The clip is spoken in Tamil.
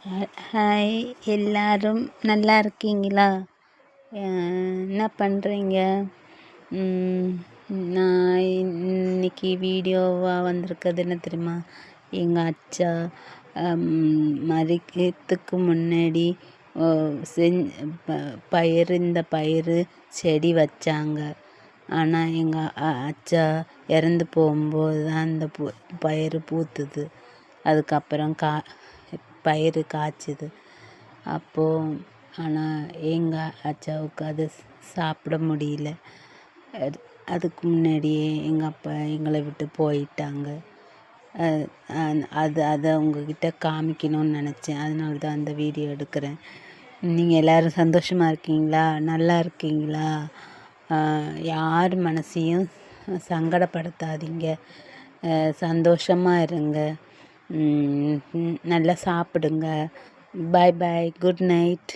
ஹாய், எல்லாரும் நல்லா இருக்கீங்களா? என்ன பண்ணுறீங்க? நான் இன்னைக்கு வீடியோவாக வந்திருக்கிறது என்ன தெரியுமா? எங்கள் அச்சா மதிக்கிறதுக்கு முன்னாடி இந்த பயிறு செடி வச்சாங்க. ஆனால் எங்கள் அச்சா இறந்து போகும்போது தான் அந்த பயிறு பூத்துது. அதுக்கப்புறம் பயிறு காய்ச்சிது. அப்போது ஆனால் எங்கள் அச்சாவுக்கு அது சாப்பிட முடியல. அதுக்கு முன்னாடியே எங்கள் அப்பா எங்களை விட்டு போயிட்டாங்க. அதை உங்ககிட்ட காமிக்கணும்னு நினச்சேன். அதனால தான் அந்த வீடியோ எடுக்கிறேன். நீங்கள் எல்லோரும் சந்தோஷமாக இருக்கீங்களா? நல்லா இருக்கீங்களா? யார் மனசையும் சங்கடப்படுத்தாதீங்க. சந்தோஷமாக இருங்க. நல்லா சாப்பிடுங்க. Bye bye. Good night.